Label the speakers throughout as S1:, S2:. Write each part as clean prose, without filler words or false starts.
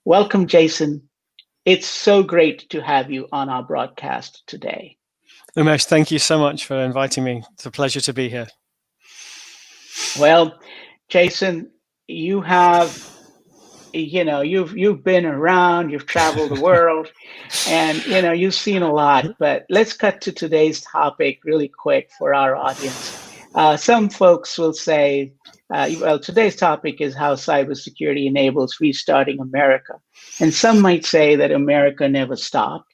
S1: Welcome, Jason. It's so great to have you on our broadcast today.
S2: Umesh, thank you so much for inviting me. It's a pleasure to be here.
S1: Well, Jason, you have, you've been around, you've traveled the world, and you've seen a lot. But let's cut to today's topic really quick for our audience. Some folks will say, today's topic is how cybersecurity enables restarting America. And some might say that America never stopped.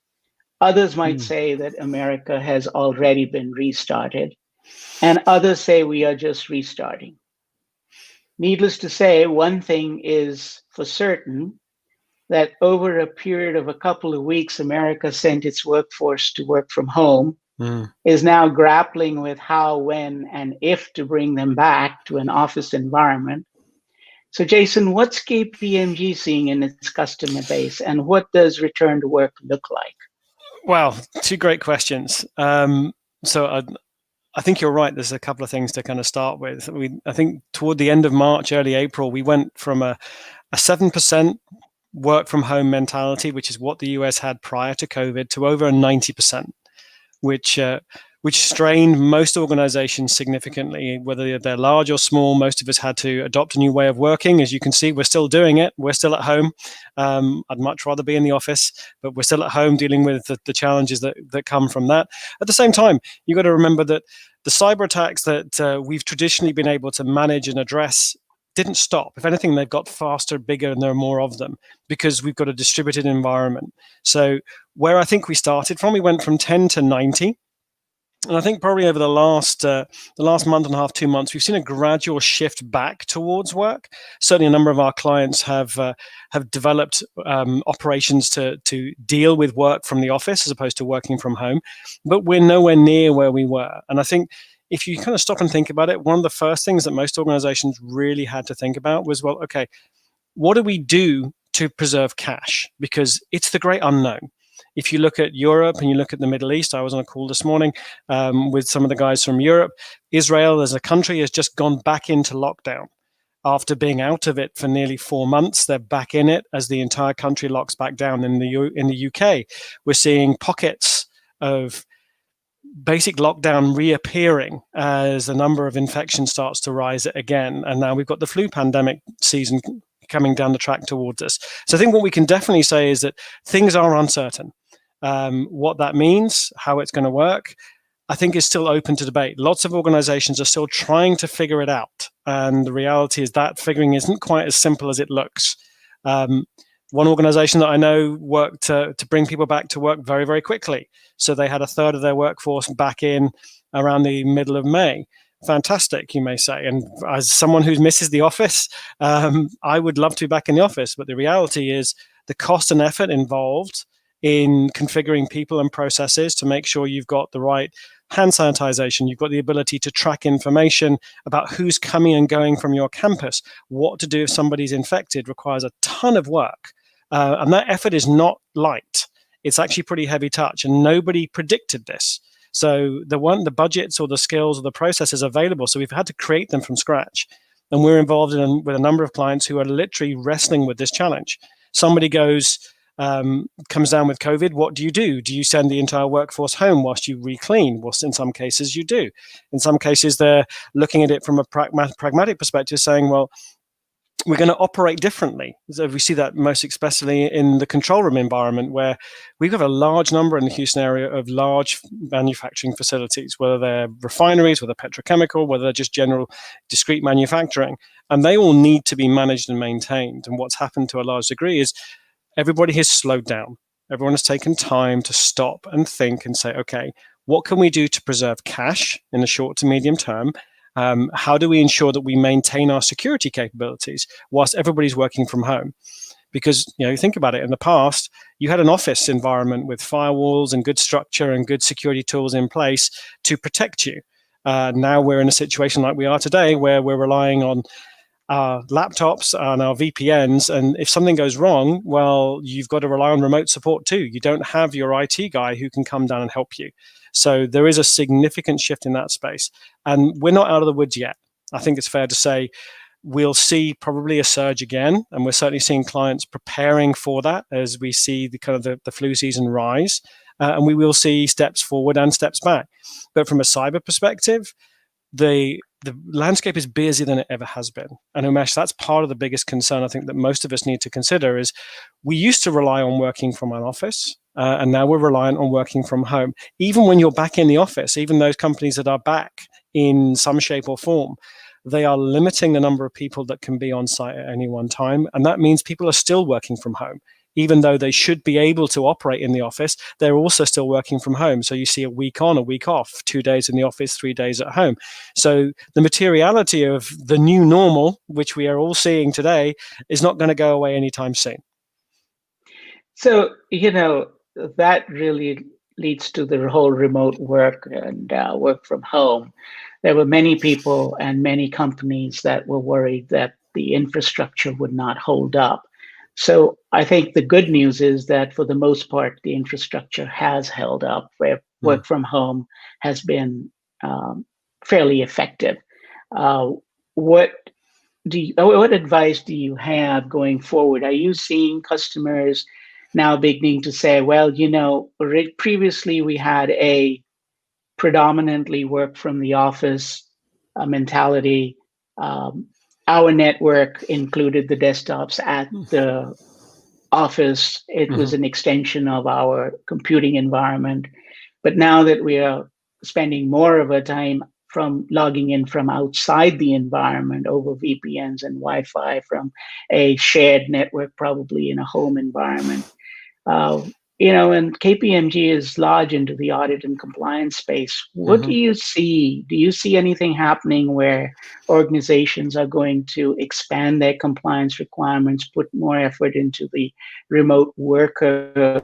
S1: Others might say that America has already been restarted. And others say we are just restarting. Needless to say, one thing is for certain, that over a period of a couple of weeks, America sent its workforce to work from home, is now grappling with how, when, and if to bring them back to an office environment. So Jason, what's KPMG seeing in its customer base, and what does return to work look like?
S2: Wow, two great questions. I think you're right. There's a couple of things to kind of start with. I think toward the end of March, early April, we went from a 7% work from home mentality, which is what the US had prior to COVID, to over a 90%, which strained most organizations significantly, whether they're large or small. Most of us had to adopt a new way of working. As you can see, we're still doing it. We're still at home. I'd much rather be in the office, but we're still at home dealing with the challenges that come from that. At the same time, you've got to remember that the cyber attacks that we've traditionally been able to manage and address didn't stop. If anything, they've got faster, bigger, and there are more of them because we've got a distributed environment. So where I think we started from, we went from 10 to 90. And I think probably over the last month and a half, 2 months, we've seen a gradual shift back towards work. Certainly, a number of our clients have developed operations to deal with work from the office as opposed to working from home. But we're nowhere near where we were. And I think if you kind of stop and think about it, one of the first things that most organizations really had to think about was, well, okay, what do we do to preserve cash? Because it's the great unknown. If you look at Europe and you look at the Middle East, I was on a call this morning with some of the guys from Europe. Israel as a country has just gone back into lockdown. After being out of it for nearly 4 months, they're back in it as the entire country locks back down. In the UK, we're seeing pockets of basic lockdown reappearing as the number of infections starts to rise again. And now we've got the flu pandemic season coming down the track towards us. So I think what we can definitely say is that things are uncertain. What that means, how it's going to work, I think is still open to debate. Lots of organizations are still trying to figure it out. And the reality is that figuring isn't quite as simple as it looks. One organization that I know worked to bring people back to work very, very quickly. So they had a third of their workforce back in around the middle of May. Fantastic, you may say. And as someone who misses the office, I would love to be back in the office. But the reality is the cost and effort involved in configuring people and processes to make sure you've got the right hand sanitization, you've got the ability to track information about who's coming and going from your campus, what to do if somebody's infected requires a ton of work. And that effort is not light. It's actually pretty heavy touch, and nobody predicted this. So there weren't the budgets or the skills or the processes available. So we've had to create them from scratch. And we're involved with a number of clients who are literally wrestling with this challenge. Somebody comes down with COVID. What do? Do you send the entire workforce home whilst you re-clean? Well, in some cases you do. In some cases, they're looking at it from a pragmatic perspective, saying, well, we're going to operate differently. So we see that most especially in the control room environment, where we've got a large number in the Houston area of large manufacturing facilities, whether they're refineries, whether petrochemical, whether they're just general discrete manufacturing, and they all need to be managed and maintained. And what's happened to a large degree is everybody has slowed down. Everyone has taken time to stop and think and say, okay, what can we do to preserve cash in the short to medium term? How do we ensure that we maintain our security capabilities whilst everybody's working from home? Because, you think about it, in the past, you had an office environment with firewalls and good structure and good security tools in place to protect you. Now we're in a situation like we are today, where we're relying on our laptops and our VPNs. And if something goes wrong, well, you've got to rely on remote support too. You don't have your IT guy who can come down and help you. So there is a significant shift in that space. And we're not out of the woods yet. I think it's fair to say we'll see probably a surge again, and we're certainly seeing clients preparing for that as we see the kind of the flu season rise, and we will see steps forward and steps back. But from a cyber perspective, the landscape is busier than it ever has been. And Umesh, that's part of the biggest concern I think that most of us need to consider is we used to rely on working from an office, and now we're reliant on working from home. Even when you're back in the office, even those companies that are back in some shape or form, they are limiting the number of people that can be on site at any one time. And that means people are still working from home. Even though they should be able to operate in the office, they're also still working from home. So you see a week on, a week off, 2 days in the office, 3 days at home. So the materiality of the new normal, which we are all seeing today, is not going to go away anytime soon.
S1: So, that really leads to the whole remote work and work from home. There were many people and many companies that were worried that the infrastructure would not hold up. So I think the good news is that for the most part, the infrastructure has held up, where work from home has been fairly effective. What advice do you have going forward? Are you seeing customers now beginning to say, well, previously we had a predominantly work from the office mentality. Our network included the desktops at the office. It was an extension of our computing environment. But now that we are spending more of our time from logging in from outside the environment over VPNs and Wi-Fi from a shared network, probably in a home environment, and KPMG is large into the audit and compliance space. What do you see? Do you see anything happening where organizations are going to expand their compliance requirements, put more effort into the remote worker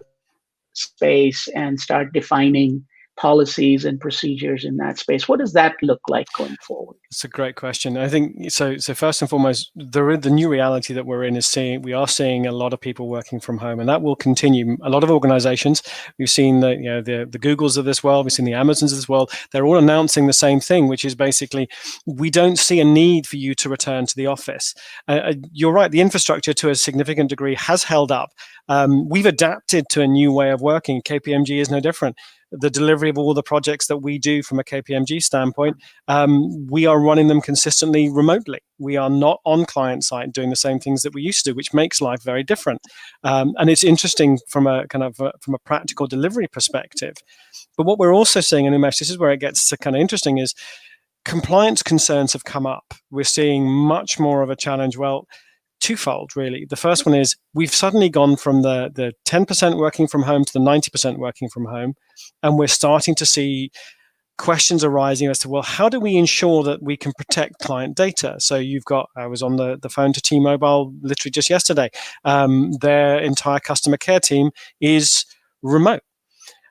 S1: space, and start defining policies and procedures in that space? What does that look like going forward?
S2: It's a great question. I think so. First and foremost, the new reality that we're in is we are seeing a lot of people working from home, and that will continue. A lot of organizations, we've seen the Googles of this world, we've seen the Amazons of this world. They're all announcing the same thing, which is basically we don't see a need for you to return to the office. You're right. The infrastructure to a significant degree has held up. We've adapted to a new way of working. KPMG is no different. The delivery of all the projects that we do from a KPMG standpoint, we are running them consistently remotely. We are not on client side doing the same things that we used to do, which makes life very different. And it's interesting from a from a practical delivery perspective. But what we're also seeing, and Umesh, this is where it gets kind of interesting, is compliance concerns have come up. We're seeing much more of a challenge. Well, twofold, really. The first one is we've suddenly gone from the 10% working from home to the 90% working from home, and we're starting to see questions arising as to, well, how do we ensure that we can protect client data? So I was on the phone to T-Mobile literally just yesterday. Their entire customer care team is remote.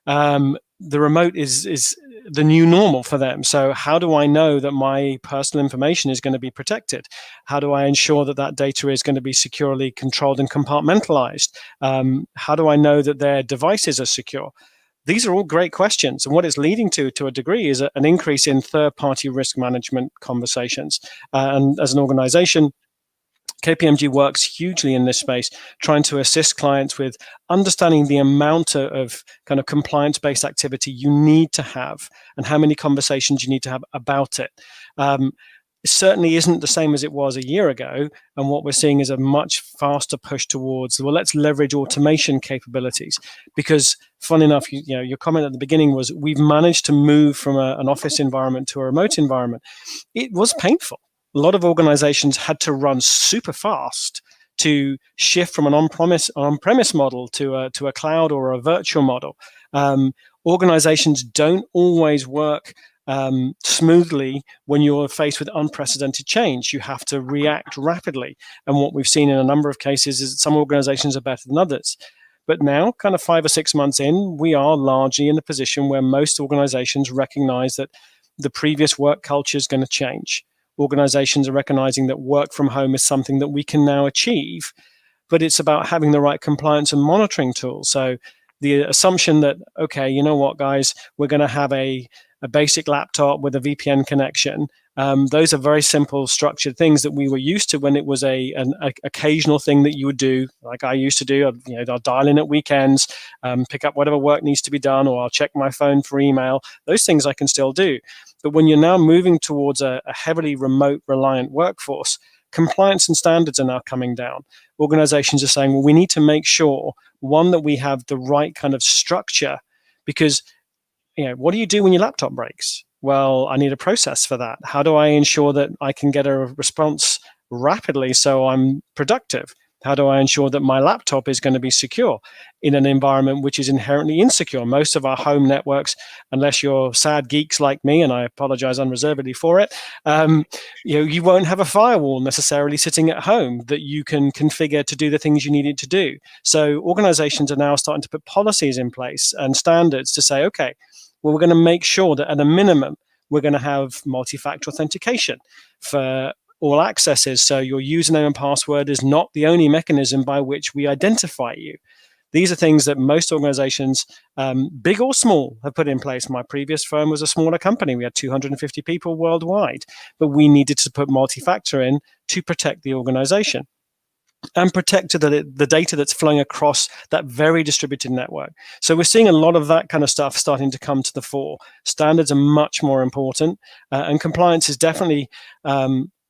S2: The remote is the new normal for them. So how do I know that my personal information is going to be protected? How do I ensure that that data is going to be securely controlled and compartmentalized? How do I know that their devices are secure? These are all great questions. And what it's leading to a degree, is an increase in third-party risk management conversations. And as an organization, KPMG works hugely in this space, trying to assist clients with understanding the amount of kind of compliance-based activity you need to have and how many conversations you need to have about it. It certainly isn't the same as it was a year ago. And what we're seeing is a much faster push towards, well, let's leverage automation capabilities. Because fun enough, your comment at the beginning was we've managed to move from an office environment to a remote environment. It was painful. A lot of organizations had to run super fast to shift from an on-premise model to a cloud or a virtual model. Organizations don't always work smoothly when you're faced with unprecedented change. You have to react rapidly. And what we've seen in a number of cases is that some organizations are better than others. But now, kind of 5 or 6 months in, we are largely in a position where most organizations recognize that the previous work culture is going to change. Organizations are recognizing that work from home is something that we can now achieve, but it's about having the right compliance and monitoring tools. So the assumption that, okay, you know what, guys, we're going to have a basic laptop with a VPN connection, Those are very simple, structured things that we were used to when it was an occasional thing that you would do, like I used to do. I'll dial in at weekends, pick up whatever work needs to be done, or I'll check my phone for email. Those things I can still do. But when you're now moving towards a heavily remote reliant workforce, compliance and standards are now coming down. Organizations are saying, well, we need to make sure, one, that we have the right kind of structure, because what do you do when your laptop breaks? Well, I need a process for that. How do I ensure that I can get a response rapidly so I'm productive? How do I ensure that my laptop is going to be secure in an environment which is inherently insecure? Most of our home networks, unless you're sad geeks like me, and I apologize unreservedly for it, you won't have a firewall necessarily sitting at home that you can configure to do the things you need it to do. So organizations are now starting to put policies in place and standards to say, okay, well, we're going to make sure that at a minimum, we're going to have multi-factor authentication for all accesses. So your username and password is not the only mechanism by which we identify you. These are things that most organizations, big or small, have put in place. My previous firm was a smaller company. We had 250 people worldwide, but we needed to put multi-factor in to protect the organization and protect the data that's flowing across that very distributed network. So we're seeing a lot of that kind of stuff starting to come to the fore. Standards are much more important, and compliance is definitely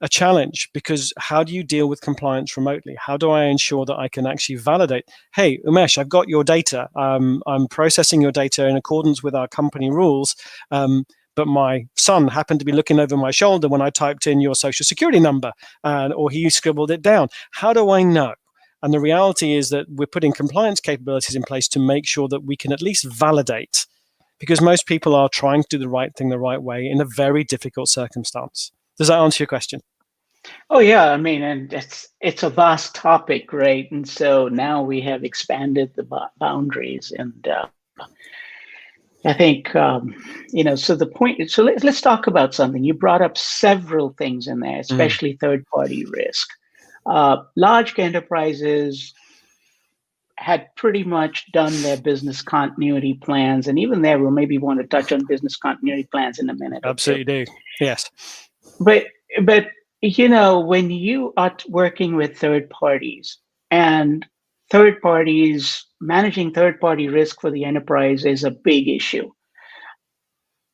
S2: a challenge, because how do you deal with compliance remotely? How do I ensure that I can actually validate, hey, Umesh, I've got your data. I'm processing your data in accordance with our company rules, but my son happened to be looking over my shoulder when I typed in your social security number, or he scribbled it down. How do I know? And the reality is that we're putting compliance capabilities in place to make sure that we can at least validate, because most people are trying to do the right thing the right way in a very difficult circumstance. Does that answer your question?
S1: Oh yeah, I mean, and it's a vast topic, right? And so now we have expanded the boundaries, and I think So the point. So let's talk about something. You brought up several things in there, especially third-party risk. Large enterprises had pretty much done their business continuity plans, and even there, we'll maybe want to touch on business continuity plans in a minute.
S2: Absolutely do. Yes.
S1: But when you are working with third parties, and managing third-party risk for the enterprise is a big issue.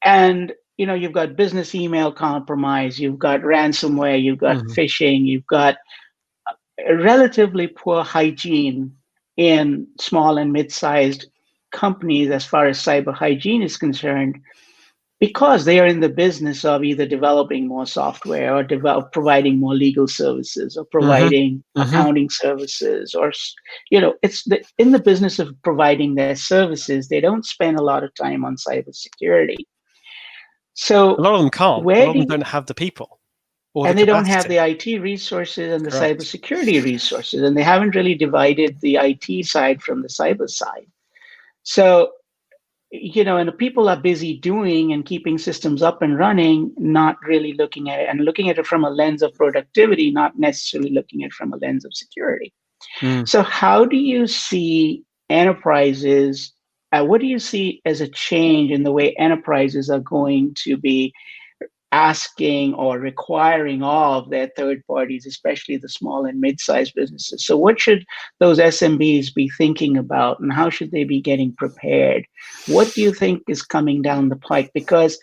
S1: And you've got business email compromise, you've got ransomware, you've got phishing, you've got relatively poor hygiene in small and mid-sized companies as far as cyber hygiene is concerned, because they are in the business of either developing more software or providing more legal services or providing accounting services, or in the business of providing their services. They don't spend a lot of time on cybersecurity. So
S2: a lot of them can't. A lot of them don't have the people.
S1: And they don't have the IT resources and the cybersecurity resources, and they haven't really divided the IT side from the cyber side. So, and the people are busy doing and keeping systems up and running, not really looking at it from a lens of productivity, not necessarily looking at it from a lens of security. So how do you see enterprises, what do you see as a change in the way enterprises are going to be asking or requiring of their third parties, especially the small and mid-sized businesses? So what should those SMBs be thinking about, and how should they be getting prepared? What do you think is coming down the pike? Because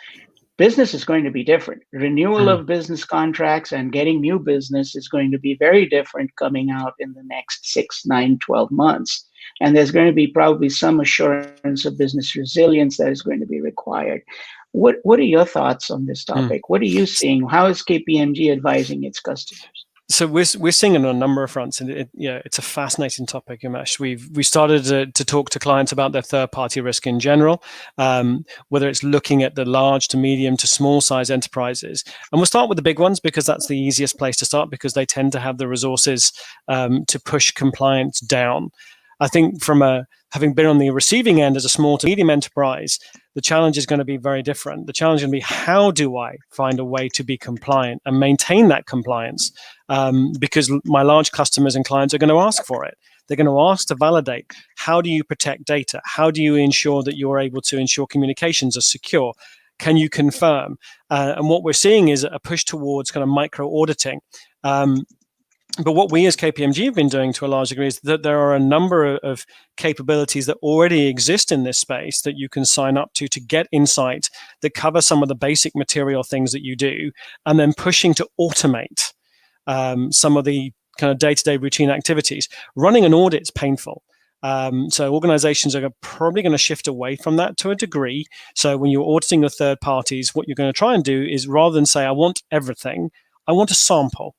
S1: business is going to be different. Renewal of business contracts and getting new business is going to be very different coming out in the next 6, 9, 12 months. And there's going to be probably some assurance of business resilience that is going to be required. What are your thoughts on this topic? What are you seeing? How is KPMG advising its customers?
S2: So we're seeing it on a number of fronts, and it's a fascinating topic, Umesh. We started to talk to clients about their third-party risk in general, whether it's looking at the large to medium to small size enterprises. And we'll start with the big ones because that's the easiest place to start, because they tend to have the resources to push compliance down. I think having been on the receiving end as a small to medium enterprise, the challenge is going to be very different. The challenge is going to be, how do I find a way to be compliant and maintain that compliance? Because my large customers and clients are going to ask for it. They're going to ask to validate. How do you protect data? How do you ensure that you're able to ensure communications are secure? Can you confirm? And what we're seeing is a push towards kind of micro auditing. But what we as KPMG have been doing to a large degree is that there are a number of capabilities that already exist in this space that you can sign up to get insight that cover some of the basic material things that you do, and then pushing to automate some of the kind of day-to-day routine activities. Running an audit is painful. So organizations are probably going to shift away from that to a degree. So when you're auditing your third parties, what you're going to try and do is, rather than say, I want everything, I want a sample.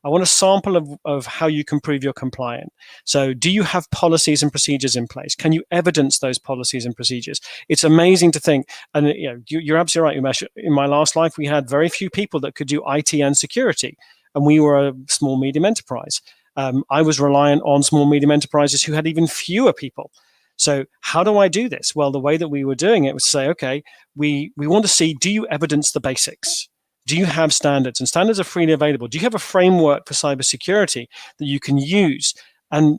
S2: I want a sample of how you can prove you're compliant. So do you have policies and procedures in place? Can you evidence those policies and procedures? It's amazing to think, and you're absolutely right, Umesh. In my last life, we had very few people that could do IT and security, and we were a small, medium enterprise. I was reliant on small, medium enterprises who had even fewer people. So how do I do this? Well, the way that we were doing it was to say, okay, we want to see, do you evidence the basics? Do you have standards? And standards are freely available. Do you have a framework for cybersecurity that you can use? And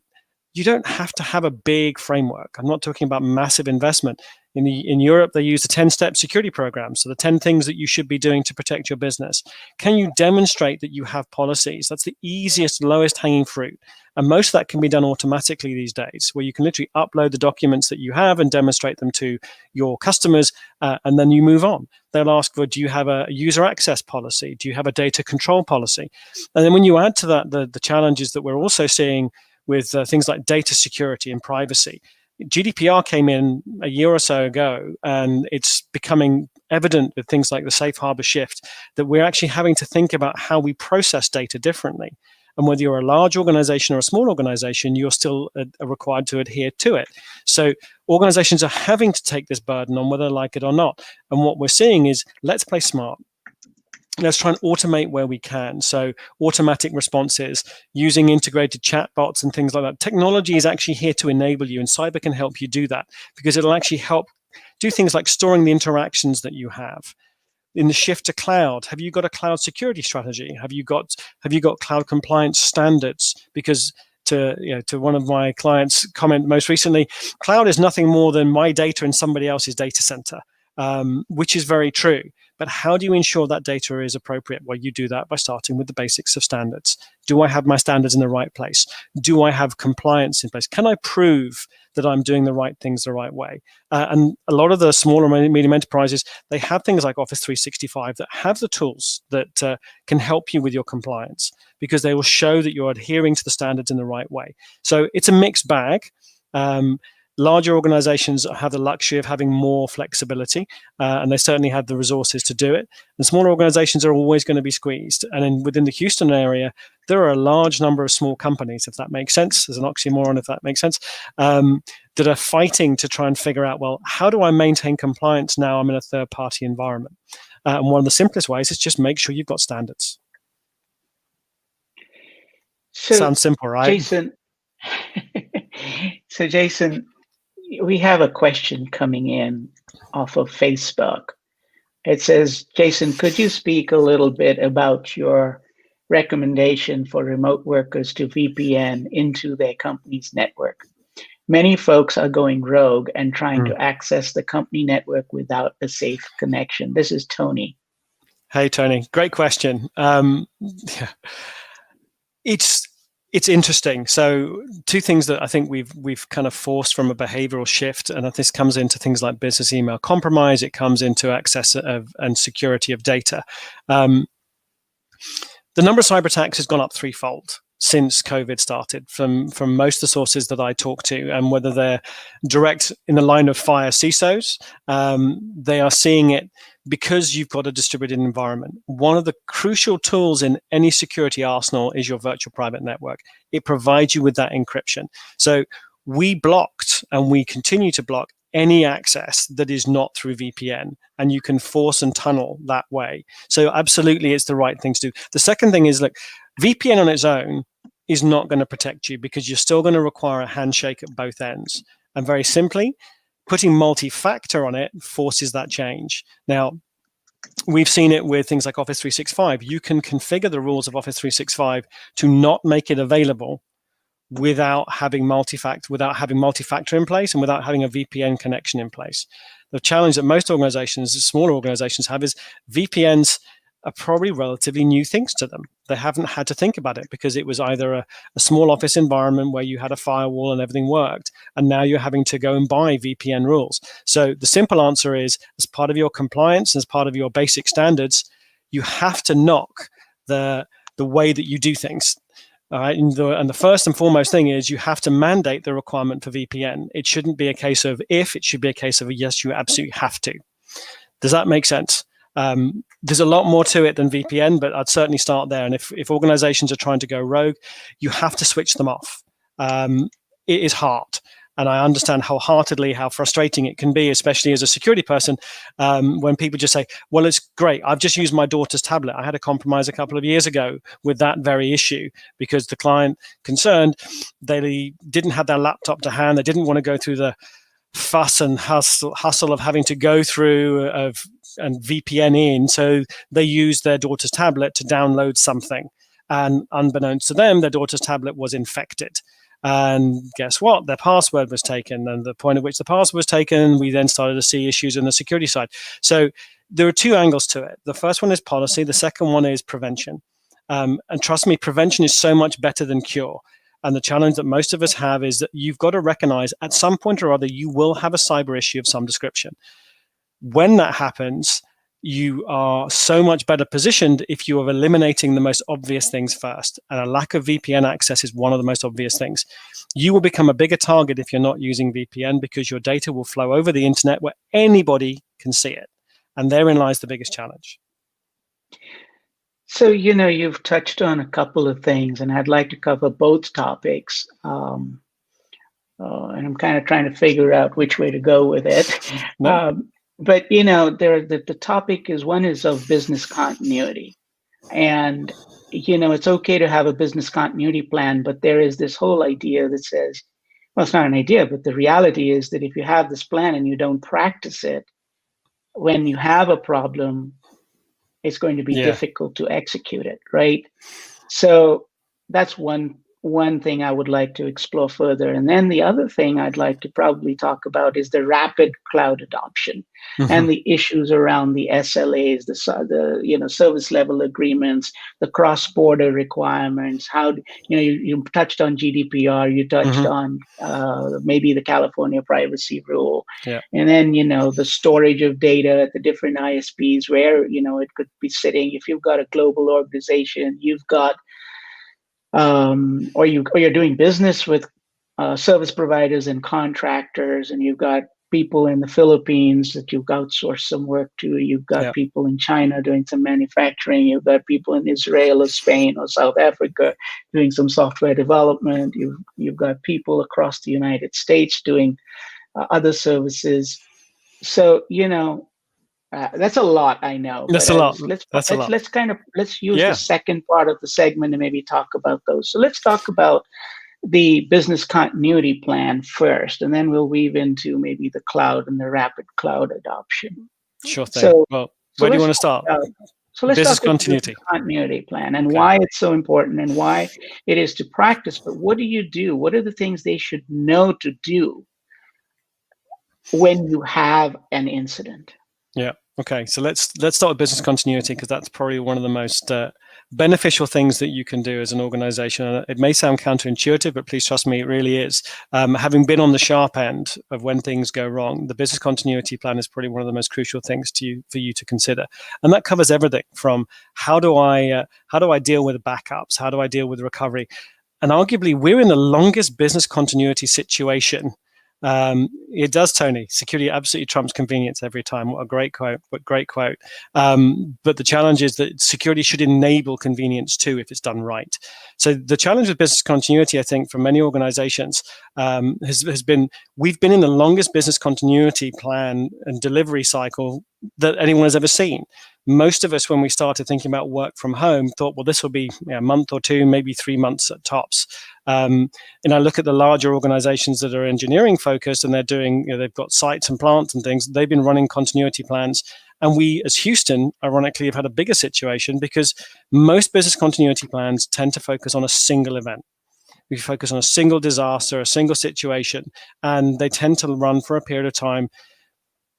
S2: you don't have to have a big framework. I'm not talking about massive investment. In Europe, they use the 10-step security program. So the 10 things that you should be doing to protect your business. Can you demonstrate that you have policies? That's the easiest, lowest hanging fruit. And most of that can be done automatically these days, where you can literally upload the documents that you have and demonstrate them to your customers, and then you move on. They'll ask for, do you have a user access policy? Do you have a data control policy? And then when you add to that the challenges that we're also seeing with things like data security and privacy. GDPR came in a year or so ago, and it's becoming evident with things like the safe harbor shift that we're actually having to think about how we process data differently. And whether you're a large organization or a small organization, you're still required to adhere to it. So organizations are having to take this burden on whether they like it or not. And what we're seeing is, let's play smart. Let's try and automate where we can. So automatic responses, using integrated chatbots and things like that. Technology is actually here to enable you, and cyber can help you do that, because it'll actually help do things like storing the interactions that you have. In the shift to cloud, have you got a cloud security strategy? Have you got cloud compliance standards? Because to one of my clients' comment most recently, cloud is nothing more than my data in somebody else's data center, which is very true. But how do you ensure that data is appropriate? Well, you do that by starting with the basics of standards. Do I have my standards in the right place? Do I have compliance in place? Can I prove that I'm doing the right things the right way? And a lot of the smaller and medium enterprises, they have things like Office 365 that have the tools that can help you with your compliance, because they will show that you're adhering to the standards in the right way. So it's a mixed bag. Larger organizations have the luxury of having more flexibility, and they certainly have the resources to do it. And smaller organizations are always going to be squeezed. And within the Houston area, there are a large number of small companies, if that makes sense. There's an oxymoron, if that makes sense, that are fighting to try and figure out, well, how do I maintain compliance now I'm in a third-party environment? And one of the simplest ways is just make sure you've got standards.
S1: So,
S2: sounds simple, right?
S1: Jason, we have a question coming in off of Facebook. It says, Jason, could you speak a little bit about your recommendation for remote workers to VPN into their company's network? Many folks are going rogue and trying to access the company network without a safe connection. This is Tony.
S2: Hey, Tony. Great question. It's interesting. So two things that I think we've kind of forced from a behavioral shift, and this comes into things like business email compromise. It comes into access and security of data. The number of cyber attacks has gone up threefold since COVID started from most of the sources that I talk to, and whether they're direct in the line of fire CISOs, they are seeing it because you've got a distributed environment. One of the crucial tools in any security arsenal is your virtual private network. It provides you with that encryption. So we blocked, and we continue to block, any access that is not through VPN, and you can force and tunnel that way. So absolutely, it's the right thing to do. The second thing is, look, VPN on its own is not going to protect you, because you're still going to require a handshake at both ends. And very simply, putting multi-factor on it forces that change. Now, we've seen it with things like Office 365. You can configure the rules of Office 365 to not make it available without having multi-factor in place and without having a VPN connection in place. The challenge that most organizations, smaller organizations, have is VPNs are probably relatively new things to them. They haven't had to think about it because it was either a small office environment where you had a firewall and everything worked, and now you're having to go and buy VPN rules. So the simple answer is, as part of your compliance, as part of your basic standards, you have to knock the way that you do things. All right, and the first and foremost thing is you have to mandate the requirement for VPN. It shouldn't be a case of if, it should be a case of a yes, you absolutely have to. Does that make sense? There's a lot more to it than VPN, but I'd certainly start there. And if organizations are trying to go rogue, you have to switch them off. It is hard. And I understand wholeheartedly how frustrating it can be, especially as a security person, when people just say, well, it's great. I've just used my daughter's tablet. I had a compromise a couple of years ago with that very issue because the client concerned, they didn't have their laptop to hand. They didn't want to go through the fuss and hustle of having to go through and VPN in. So they used their daughter's tablet to download something. And unbeknownst to them, their daughter's tablet was infected. And guess what? Their password was taken. And the point at which the password was taken, we then started to see issues in the security side. So there are two angles to it. The first one is policy. The second one is prevention. And trust me, prevention is so much better than cure. And the challenge that most of us have is that you've got to recognize at some point or other, you will have a cyber issue of some description. When that happens, you are so much better positioned if you are eliminating the most obvious things first. And a lack of VPN access is one of the most obvious things. You will become a bigger target if you're not using VPN because your data will flow over the internet where anybody can see it. And therein lies the biggest challenge.
S1: So, you've touched on a couple of things, and I'd like to cover both topics. And I'm kind of trying to figure out which way to go with it. But, the topic is one is of business continuity. And, it's okay to have a business continuity plan, but there is this whole idea that says, well, it's not an idea, but the reality is that if you have this plan and you don't practice it, when you have a problem, it's going to be difficult to execute it, right? So that's one thing I would like to explore further. And then the other thing I'd like to probably talk about is the rapid cloud adoption and the issues around the SLAs, the service level agreements, the cross-border requirements. How you touched on GDPR, you touched on maybe the California privacy rule, and then the storage of data at the different ISPs where it could be sitting. If you've got a global organization, you've got or you're doing business with service providers and contractors, and you've got people in the Philippines that you've outsourced some work to. You've got people in China doing some manufacturing. You've got people in Israel or Spain or South Africa doing some software development. You've got people across the United States doing other services. So that's a lot, I know.
S2: That's a lot.
S1: Let's use the second part of the segment and maybe talk about those. So let's talk about the business continuity plan first, and then we'll weave into maybe the cloud and the rapid cloud adoption.
S2: Sure thing. Where do you want to start?
S1: So let's
S2: business
S1: talk about the business continuity plan and why it's so important and why it is to practice. But what do you do? What are the things they should know to do when you have an incident?
S2: Yeah. Okay. So let's start with business continuity because that's probably one of the most beneficial things that you can do as an organization. It may sound counterintuitive, but please trust me, it really is. Having been on the sharp end of when things go wrong, the business continuity plan is probably one of the most crucial things for you to consider, and that covers everything from how do I deal with backups, how do I deal with recovery, and arguably we're in the longest business continuity situation. It does, Tony. Security absolutely trumps convenience every time. What a great quote. But the challenge is that security should enable convenience too if it's done right. So the challenge with business continuity, I think, for many organizations has been we've been in the longest business continuity plan and delivery cycle that anyone has ever seen. Most of us, when we started thinking about work from home, thought, well, this will be a month or two, maybe 3 months at tops. And I look at the larger organizations that are engineering focused and they're doing, they've got sites and plants and things. They've been running continuity plans. And we, as Houston, ironically, have had a bigger situation because most business continuity plans tend to focus on a single event. We focus on a single disaster, a single situation, and they tend to run for a period of time,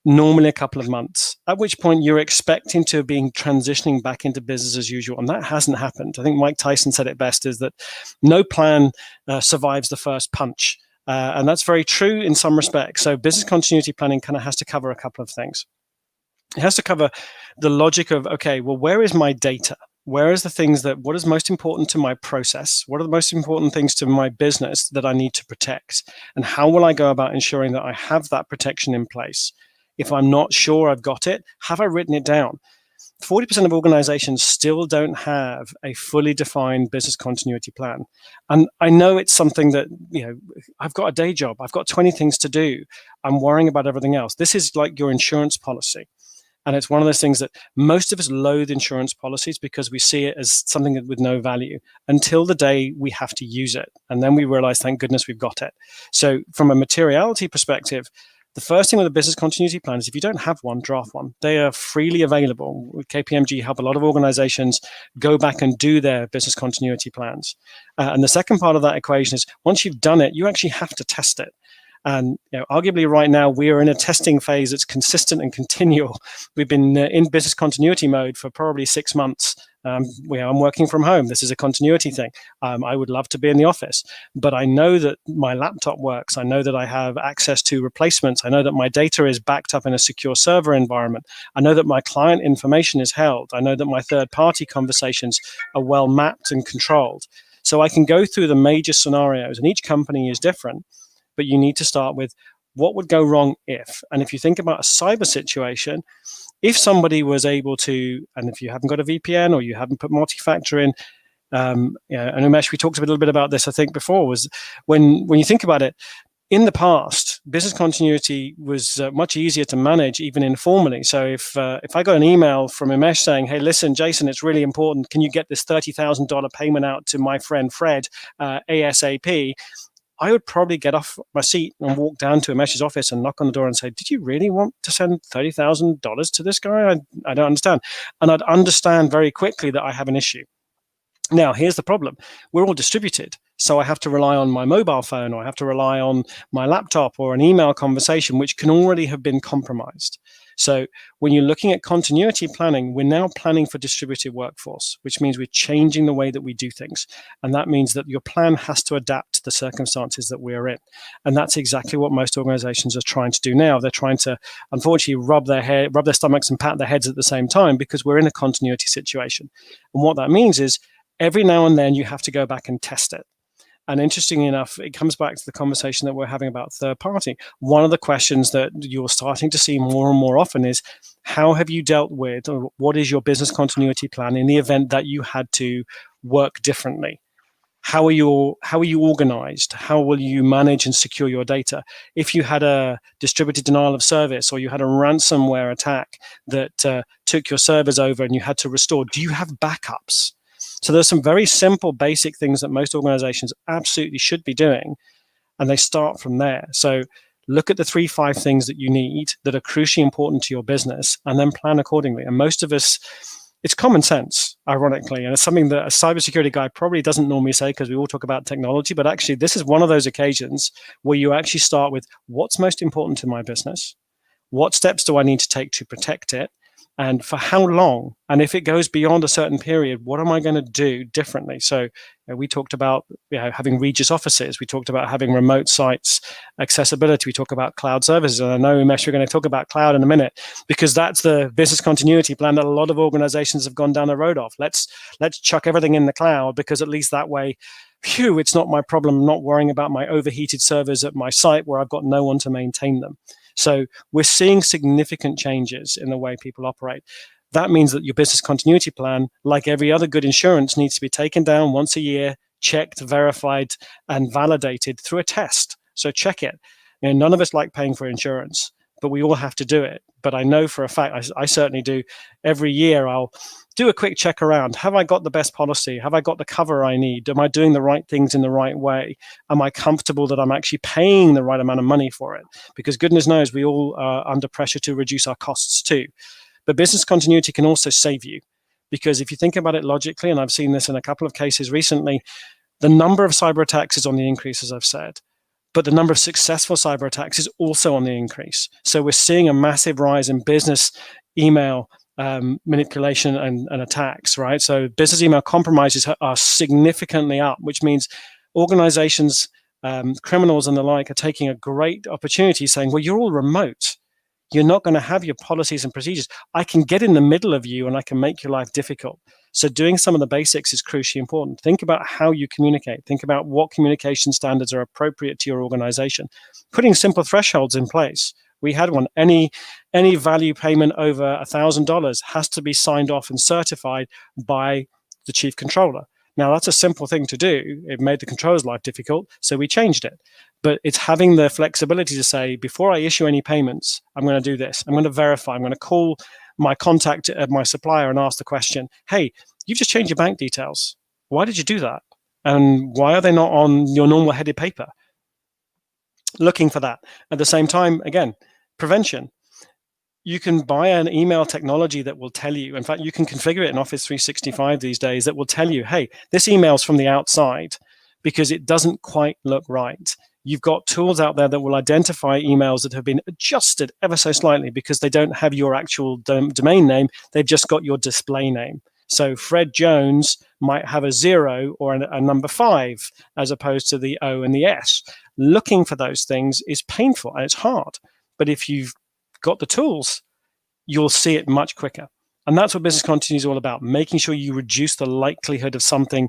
S2: normally a couple of months, at which point you're expecting to be transitioning back into business as usual. And that hasn't happened. I think Mike Tyson said it best, is that no plan survives the first punch. And that's very true in some respects. So business continuity planning kind of has to cover a couple of things. It has to cover the logic of, okay, well, where is my data? Where is the things that, what is most important to my process? What are the most important things to my business that I need to protect? And how will I go about ensuring that I have that protection in place? If I'm not sure I've got it, have I written it down? 40% of organizations still don't have a fully defined business continuity plan. And I know it's something that, I've got a day job, I've got 20 things to do, I'm worrying about everything else. This is like your insurance policy. And it's one of those things that most of us loathe insurance policies because we see it as something with no value until the day we have to use it. And then we realize, thank goodness we've got it. So from a materiality perspective, the first thing with a business continuity plan is if you don't have one, draft one. They are freely available. KPMG help a lot of organizations go back and do their business continuity plans. And the second part of that equation is once you've done it, you actually have to test it. And arguably right now, we are in a testing phase that's consistent and continual. We've been in business continuity mode for probably 6 months. I'm working from home. This is a continuity thing. I would love to be in the office, but I know that my laptop works. I know that I have access to replacements. I know that my data is backed up in a secure server environment. I know that my client information is held. I know that my third-party conversations are well mapped and controlled. So I can go through the major scenarios, and each company is different. But you need to start with what would go wrong if. And if you think about a cyber situation, if somebody was able to, and if you haven't got a VPN or you haven't put multi-factor in, and Umesh, we talked a little bit about this, I think, before, was when you think about it, in the past, business continuity was much easier to manage, even informally. So if I got an email from Umesh saying, hey, listen, Jason, it's really important. Can you get this $30,000 payment out to my friend Fred ASAP? I would probably get off my seat and walk down to Umesh's office and knock on the door and say, did you really want to send $30,000 to this guy? I don't understand. And I'd understand very quickly that I have an issue. Now, here's the problem. We're all distributed. So I have to rely on my mobile phone, or I have to rely on my laptop or an email conversation, which can already have been compromised. So when you're looking at continuity planning, we're now planning for distributed workforce, which means we're changing the way that we do things. And that means that your plan has to adapt to the circumstances that we're in. And that's exactly what most organizations are trying to do now. They're trying to, unfortunately, rub their stomachs and pat their heads at the same time because we're in a continuity situation. And what that means is every now and then you have to go back and test it. And interestingly enough, it comes back to the conversation that we're having about third party. One of the questions that you're starting to see more and more often is, how have you dealt with, or what is your business continuity plan in the event that you had to work differently? How are you organized? How will you manage and secure your data? If you had a distributed denial of service, or you had a ransomware attack that took your servers over and you had to restore, do you have backups? So there's some very simple, basic things that most organizations absolutely should be doing, and they start from there. So look at the 3-5 things that you need that are crucially important to your business, and then plan accordingly. And most of us, it's common sense, ironically, and it's something that a cybersecurity guy probably doesn't normally say because we all talk about technology, but actually this is one of those occasions where you actually start with what's most important to my business, what steps do I need to take to protect it, and for how long? And if it goes beyond a certain period, what am I going to do differently? So we talked about having Regis offices. We talked about having remote sites, accessibility. We talk about cloud services. And I know, Umesh, we're going to talk about cloud in a minute, because that's the business continuity plan that a lot of organizations have gone down the road of. Let's chuck everything in the cloud, because at least that way, phew, it's not my problem. I'm not worrying about my overheated servers at my site where I've got no one to maintain them. So we're seeing significant changes in the way people operate. That means that your business continuity plan, like every other good insurance, needs to be taken down once a year, checked, verified, and validated through a test. So check it. None of us like paying for insurance, but we all have to do it. But I know for a fact, I certainly do, every year I'll do a quick check around. Have I got the best policy? Have I got the cover I need? Am I doing the right things in the right way? Am I comfortable that I'm actually paying the right amount of money for it? Because goodness knows we all are under pressure to reduce our costs too. But business continuity can also save you. Because if you think about it logically, and I've seen this in a couple of cases recently, The number of cyber attacks is on the increase, as I've said, but the number of successful cyber attacks is also on the increase. So we're seeing a massive rise in business email manipulation and attacks, right? So business email compromises are significantly up, which means organizations, criminals and the like are taking a great opportunity saying, well, you're all remote. You're not going to have your policies and procedures. I can get in the middle of you and I can make your life difficult. So doing some of the basics is crucially important. Think about how you communicate. Think about what communication standards are appropriate to your organization. Putting simple thresholds in place. We had one. Any value payment over $1,000 has to be signed off and certified by the chief controller. Now, that's a simple thing to do. It made the controller's life difficult, so we changed it. But it's having the flexibility to say, before I issue any payments, I'm going to do this. I'm going to verify. I'm going to call my contact at my supplier and ask the question, hey, you've just changed your bank details. Why did you do that? And why are they not on your normal headed paper? Looking for that. At the same time, again, prevention. You can buy an email technology that will tell you, in fact, you can configure it in Office 365 these days that will tell you, hey, this email's from the outside because it doesn't quite look right. You've got tools out there that will identify emails that have been adjusted ever so slightly because they don't have your actual domain name. They've just got your display name. So Fred Jones might have a 0 or a number 5 as opposed to the O and the S. Looking for those things is painful and it's hard. But if you've got the tools, you'll see it much quicker. And that's what business continuity is all about, making sure you reduce the likelihood of something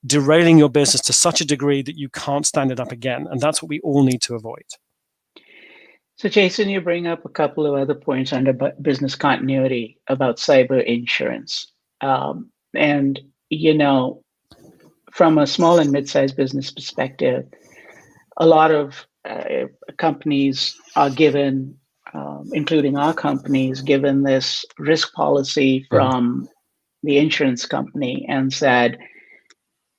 S2: derailing your business to such a degree that you can't stand it up again. And that's what we all need to avoid.
S1: So Jason, you bring up a couple of other points under business continuity about cyber insurance. And, you know, from a small and mid-sized business perspective, a lot of companies are given, including our companies, given this risk policy from the insurance company and said,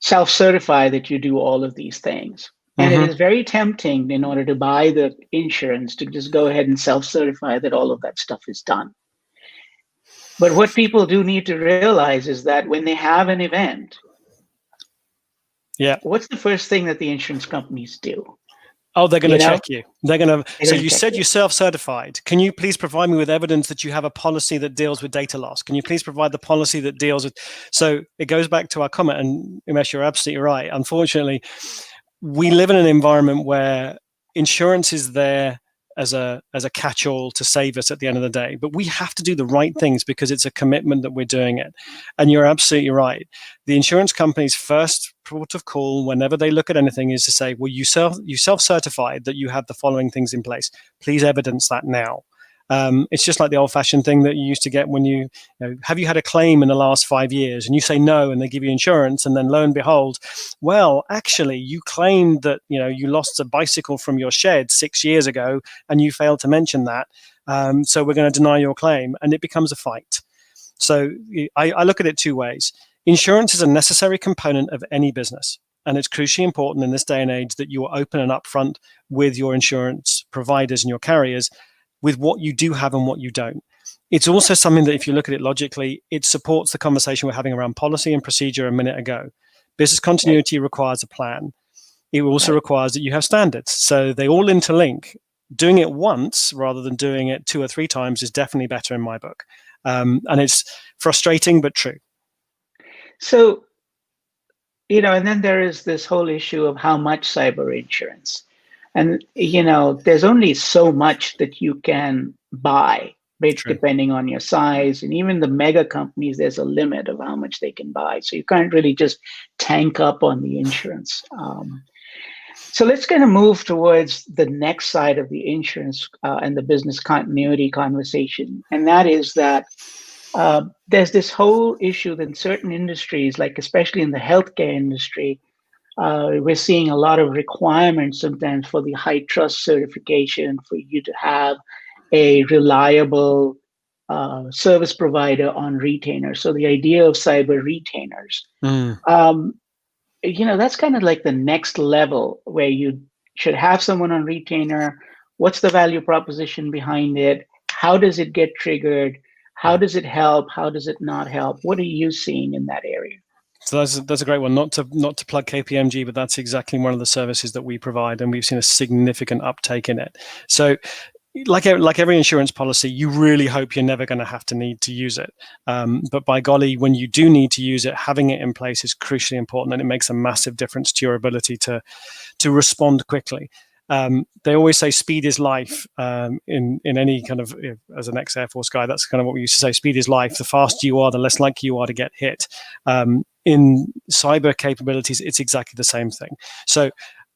S1: self-certify that you do all of these things. And it is very tempting in order to buy the insurance to just go ahead and self-certify that all of that stuff is done. But what people do need to realize is that when they have an event, what's the first thing that the insurance companies do?
S2: Oh, they're going to check you. They're going to. So you said you self-certified. Can you please provide me with evidence that you have a policy that deals with data loss? Can you please provide the policy that deals with? So it goes back to our comment, and Umesh, you're absolutely right. Unfortunately, we live in an environment where insurance is there as a catch-all to save us at the end of the day, but we have to do the right things because it's a commitment that we're doing it. And you're absolutely right. The insurance company's first port of call whenever they look at anything is to say, well, you self-certified that you have the following things in place. Please evidence that now. It's just like the old-fashioned thing that you used to get when you know, have you had a claim in the last 5 years? And you say no, and they give you insurance, and then lo and behold, well, actually, you claimed that you lost a bicycle from your shed 6 years ago, and you failed to mention that. So we're going to deny your claim, and it becomes a fight. So I look at it two ways. Insurance is a necessary component of any business. And it's crucially important in this day and age that you are open and upfront with your insurance providers and your carriers with what you do have and what you don't. It's also something that if you look at it logically, it supports the conversation we're having around policy and procedure a minute ago. Business continuity requires a plan. It also requires that you have standards. So they all interlink. Doing it once rather than doing it 2 or 3 times is definitely better in my book. And it's frustrating, but true.
S1: So, and then there is this whole issue of how much cyber insurance. And, there's only so much that you can buy, depending on your size. And even the mega companies, there's a limit of how much they can buy. So you can't really just tank up on the insurance. So let's kind of move towards the next side of the insurance and the business continuity conversation. And that is that there's this whole issue that in certain industries, like especially in the healthcare industry, we're seeing a lot of requirements sometimes for the high trust certification for you to have a reliable service provider on retainer. So the idea of cyber retainers, that's kind of like the next level where you should have someone on retainer. What's the value proposition behind it? How does it get triggered? How does it help? How does it not help? What are you seeing in that area?
S2: So that's a great one. Not to plug KPMG, but that's exactly one of the services that we provide, and we've seen a significant uptake in it. So, like every insurance policy, you really hope you're never going to have to need to use it. But by golly, when you do need to use it, having it in place is crucially important, and it makes a massive difference to your ability to respond quickly. They always say speed is life. In any kind of, as an ex-Air Force guy, that's kind of what we used to say. Speed is life. The faster you are, the less likely you are to get hit. In cyber capabilities, it's exactly the same thing. So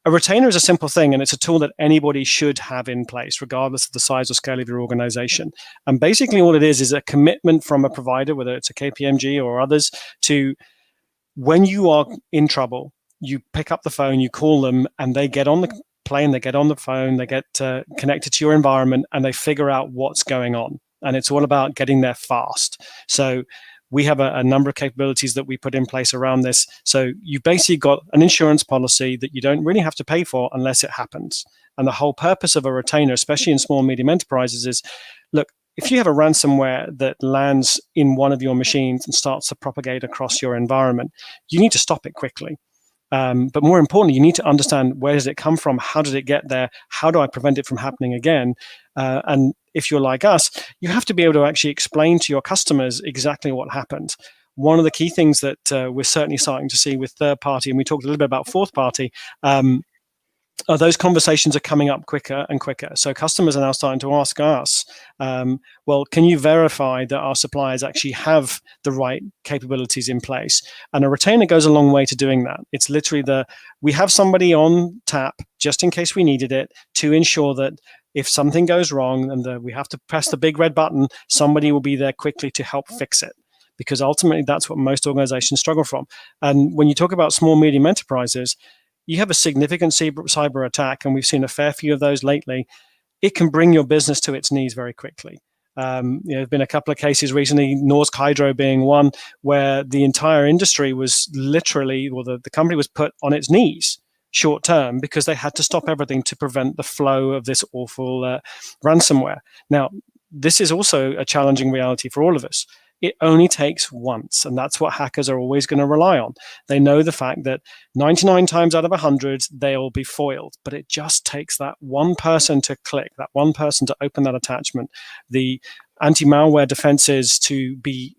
S2: a retainer is a simple thing, and it's a tool that anybody should have in place, regardless of the size or scale of your organization. And basically all it is a commitment from a provider, whether it's a KPMG or others, to when you are in trouble, you pick up the phone, you call them, and they get on the plane, they get on the phone, they get connected to your environment, and they figure out what's going on. And it's all about getting there fast. So we have a number of capabilities that we put in place around this. So you've basically got an insurance policy that you don't really have to pay for unless it happens. And the whole purpose of a retainer, especially in small and medium enterprises, is, look, if you have a ransomware that lands in one of your machines and starts to propagate across your environment, you need to stop it quickly. But more importantly, you need to understand, where does it come from? How did it get there? How do I prevent it from happening again? And if you're like us, you have to be able to actually explain to your customers exactly what happened. One of the key things that we're certainly starting to see with third party, and we talked a little bit about fourth party, those conversations are coming up quicker and quicker. So customers are now starting to ask us, well, can you verify that our suppliers actually have the right capabilities in place? And a retainer goes a long way to doing that. It's literally we have somebody on tap just in case we needed it, to ensure that if something goes wrong and we have to press the big red button, somebody will be there quickly to help fix it. Because ultimately, that's what most organizations struggle from. And when you talk about small, medium enterprises, you have a significant cyber attack, and we've seen a fair few of those lately. It can bring your business to its knees very quickly. There have been a couple of cases recently, Norsk Hydro being one, where the entire industry was literally, well, the company was put on its knees short term because they had to stop everything to prevent the flow of this awful ransomware. Now, this is also a challenging reality for all of us. It only takes once, and that's what hackers are always going to rely on. They know the fact that 99 times out of 100, they'll be foiled, but it just takes that one person to click, that one person to open that attachment, the anti-malware defenses to be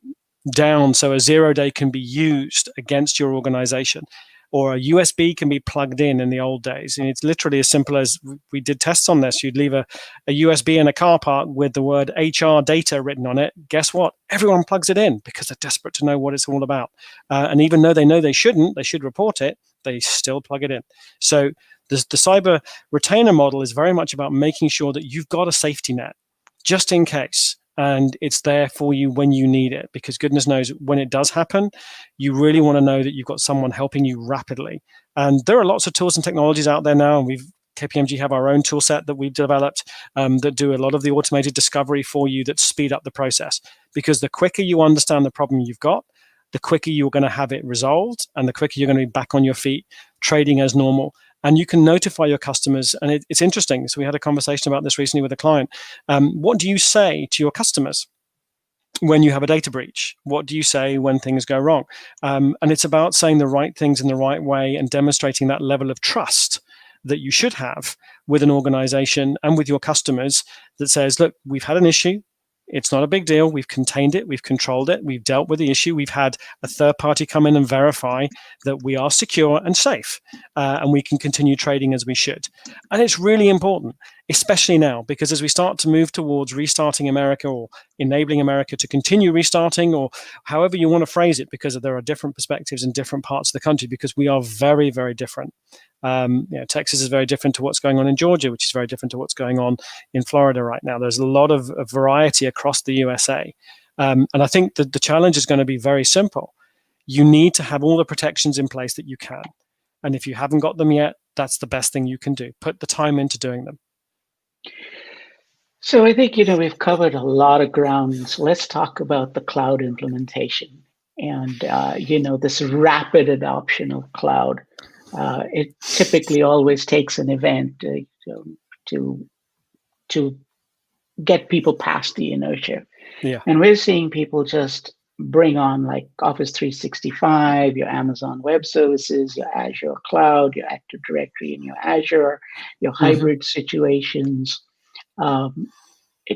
S2: down so a 0-day can be used against your organization, or a USB can be plugged in the old days. And it's literally as simple as, we did tests on this. You'd leave a USB in a car park with the word HR data written on it. Guess what? Everyone plugs it in because they're desperate to know what it's all about. And even though they know they should report it, they still plug it in. So the cyber retainer model is very much about making sure that you've got a safety net just in case. And it's there for you when you need it, because goodness knows when it does happen, you really want to know that you've got someone helping you rapidly. And there are lots of tools and technologies out there now, and KPMG have our own tool set that we've developed that do a lot of the automated discovery for you that speed up the process. Because the quicker you understand the problem you've got, the quicker you're going to have it resolved, and the quicker you're going to be back on your feet trading as normal. And you can notify your customers. And it's interesting. So we had a conversation about this recently with a client. What do you say to your customers when you have a data breach? What do you say when things go wrong? And it's about saying the right things in the right way and demonstrating that level of trust that you should have with an organization and with your customers that says, look, we've had an issue. It's not a big deal. We've contained it. We've controlled it. We've dealt with the issue. We've had a third party come in and verify that we are secure and safe, and we can continue trading as we should. And it's really important, especially now, because as we start to move towards restarting America, or enabling America to continue restarting, or however you want to phrase it, because there are different perspectives in different parts of the country, because we are very, very different. Texas is very different to what's going on in Georgia, which is very different to what's going on in Florida right now. There's a lot of variety across the USA. And I think that the challenge is going to be very simple. You need to have all the protections in place that you can. And if you haven't got them yet, that's the best thing you can do. Put the time into doing them.
S1: So I think, we've covered a lot of ground. So let's talk about the cloud implementation and, this rapid adoption of cloud. It typically always takes an event to get people past the inertia.
S2: Yeah.
S1: And we're seeing people just bring on like Office 365, your Amazon Web Services, your Azure Cloud, your Active Directory in your Azure, your hybrid situations,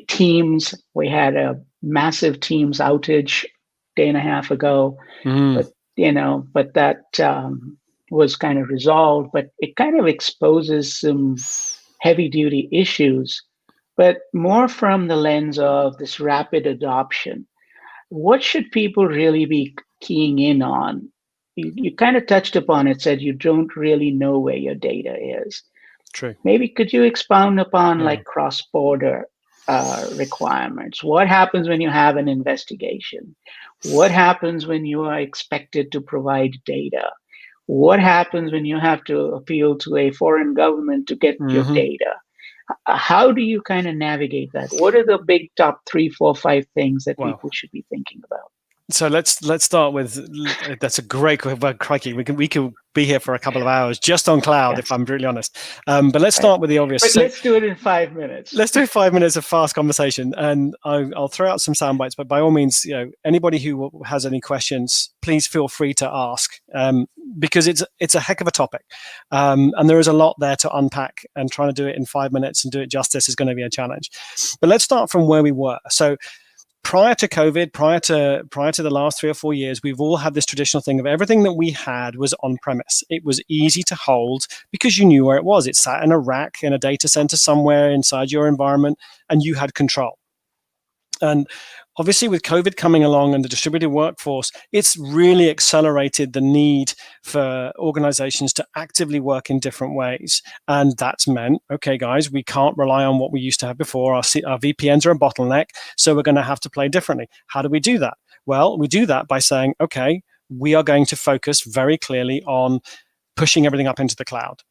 S1: Teams. We had a massive Teams outage day and a half ago, but that was kind of resolved. But it kind of exposes some heavy duty issues, but more from the lens of this rapid adoption. What should people really be keying in on? You kind of touched upon it, said you don't really know where your data is.
S2: True.
S1: Maybe could you expound upon like cross-border requirements? What happens when you have an investigation? What happens when you are expected to provide data? What happens when you have to appeal to a foreign government to get your data? How do you kind of navigate that? What are the big top 3, 4, 5 things that people should be thinking about?
S2: So let's start with, that's a great, crikey, we could be here for a couple of hours just on cloud, if I'm brutally honest. But let's start with the obvious.
S1: But let's do it in 5 minutes.
S2: Let's do 5 minutes of fast conversation, and I'll throw out some sound bites. But by all means, anybody who has any questions, please feel free to ask, because it's a heck of a topic, and there is a lot there to unpack. And trying to do it in 5 minutes and do it justice is going to be a challenge. But let's start from where we were. So, prior to COVID, prior to the last 3 or 4 years, we've all had this traditional thing of everything that we had was on premise. It was easy to hold because you knew where it was. It sat in a rack in a data center somewhere inside your environment, and you had control. And obviously, with COVID coming along and the distributed workforce, it's really accelerated the need for organizations to actively work in different ways. And that's meant, okay, guys, we can't rely on what we used to have before. Our VPNs are a bottleneck, so we're going to have to play differently. How do we do that? Well, we do that by saying, okay, we are going to focus very clearly on pushing everything up into the cloud.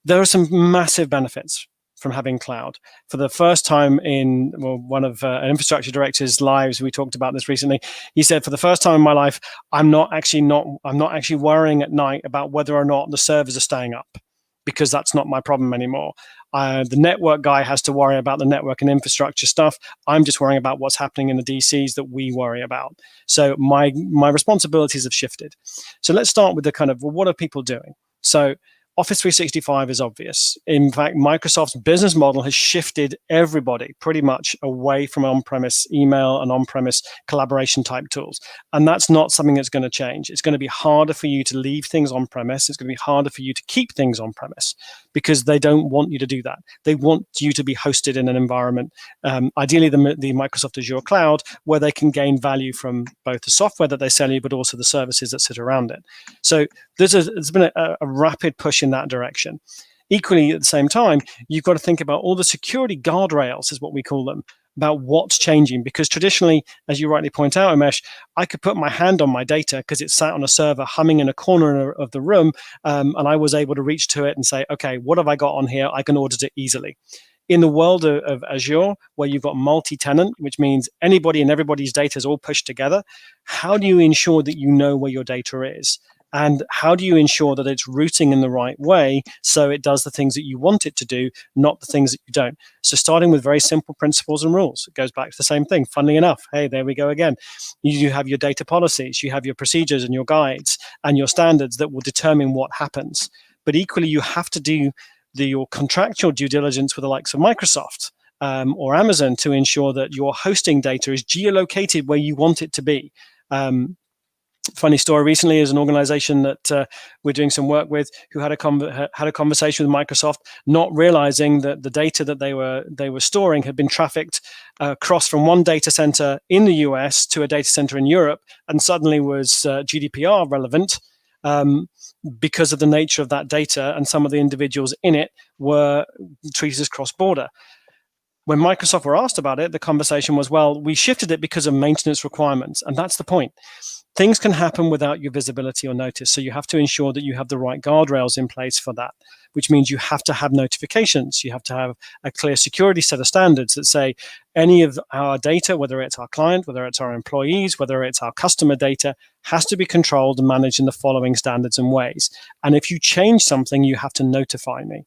S2: There are some massive benefits from having cloud. For the first time in one of an infrastructure director's lives, we talked about this recently. He said, for the first time in my life, I'm not actually worrying at night about whether or not the servers are staying up, because that's not my problem anymore. The network guy has to worry about the network and infrastructure stuff. I'm just worrying about what's happening in the DCs that we worry about. So my responsibilities have shifted. So let's start with the kind of, well, what are people doing? So Office 365 is obvious. In fact, Microsoft's business model has shifted everybody pretty much away from on-premise email and on-premise collaboration type tools. And that's not something that's going to change. It's going to be harder for you to leave things on-premise. It's going to be harder for you to keep things on-premise because they don't want you to do that. They want you to be hosted in an environment, ideally the Microsoft Azure cloud, where they can gain value from both the software that they sell you, but also the services that sit around it. So there's been a rapid push in that direction. Equally, at the same time, you've got to think about all the security guardrails, is what we call them, about what's changing. Because traditionally, as you rightly point out, Umesh, I could put my hand on my data because it sat on a server humming in a corner of the room, and I was able to reach to it and say, okay, what have I got on here? I can audit it easily. In the world of Azure, where you've got multi-tenant, which means anybody and everybody's data is all pushed together, how do you ensure that you know where your data is? And how do you ensure that it's routing in the right way so it does the things that you want it to do, not the things that you don't? So starting with very simple principles and rules. It goes back to the same thing. Funnily enough, hey, there we go again. You have your data policies, you have your procedures and your guides and your standards that will determine what happens. But equally, you have to do your contractual due diligence with the likes of Microsoft or Amazon to ensure that your hosting data is geolocated where you want it to be. Funny story recently is an organization that we're doing some work with who had a conversation with Microsoft, not realizing that the data that they were storing had been trafficked across from one data center in the US to a data center in Europe, and suddenly was GDPR relevant because of the nature of that data, and some of the individuals in it were treated as cross-border. When Microsoft were asked about it, the conversation was, well, we shifted it because of maintenance requirements, and that's the point. Things can happen without your visibility or notice, so you have to ensure that you have the right guardrails in place for that, which means you have to have notifications. You have to have a clear security set of standards that say any of our data, whether it's our client, whether it's our employees, whether it's our customer data, has to be controlled and managed in the following standards and ways. And if you change something, you have to notify me.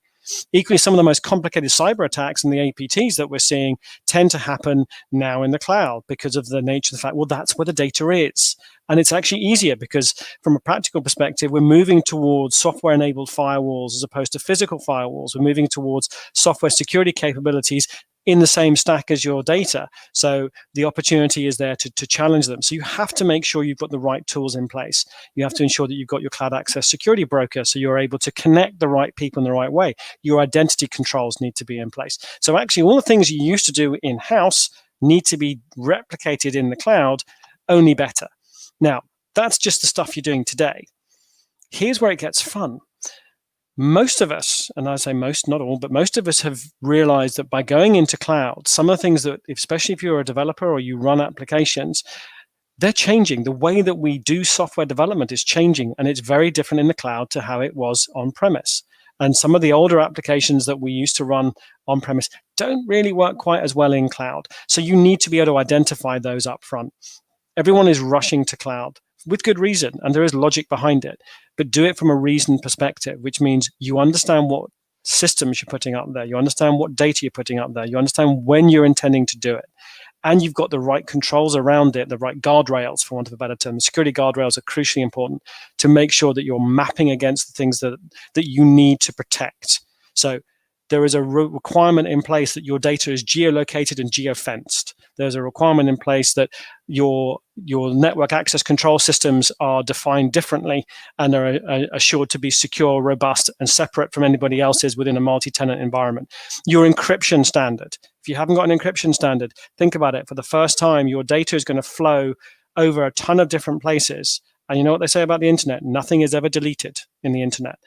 S2: Equally, some of the most complicated cyber attacks and the APTs that we're seeing tend to happen now in the cloud because of the nature of the fact, well, that's where the data is. And it's actually easier because from a practical perspective, we're moving towards software-enabled firewalls as opposed to physical firewalls. We're moving towards software security capabilities in the same stack as your data. So the opportunity is there to challenge them. So you have to make sure you've got the right tools in place. You have to ensure that you've got your cloud access security broker so you're able to connect the right people in the right way. Your identity controls need to be in place. So actually all the things you used to do in-house need to be replicated in the cloud, only better. Now, that's just the stuff you're doing today. Here's where it gets fun. Most of us, and I say most, not all, but most of us have realized that by going into cloud, some of the things that, especially if you're a developer or you run applications, they're changing. The way that we do software development is changing, and it's very different in the cloud to how it was on-premise. And some of the older applications that we used to run on-premise don't really work quite as well in cloud. So you need to be able to identify those up front. Everyone is rushing to cloud with good reason, and there is logic behind it, but do it from a reasoned perspective, which means you understand what systems you're putting up there, you understand what data you're putting up there, you understand when you're intending to do it, and you've got the right controls around it, the right guardrails, for want of a better term. Security guardrails are crucially important to make sure that you're mapping against the things that you need to protect. So there is a requirement in place that your data is geolocated and geofenced. There's a requirement in place that your network access control systems are defined differently and are assured to be secure, robust, and separate from anybody else's within a multi-tenant environment. Your encryption standard. If you haven't got an encryption standard, think about it. For the first time, your data is going to flow over a ton of different places. And you know what they say about the internet? Nothing is ever deleted in the internet.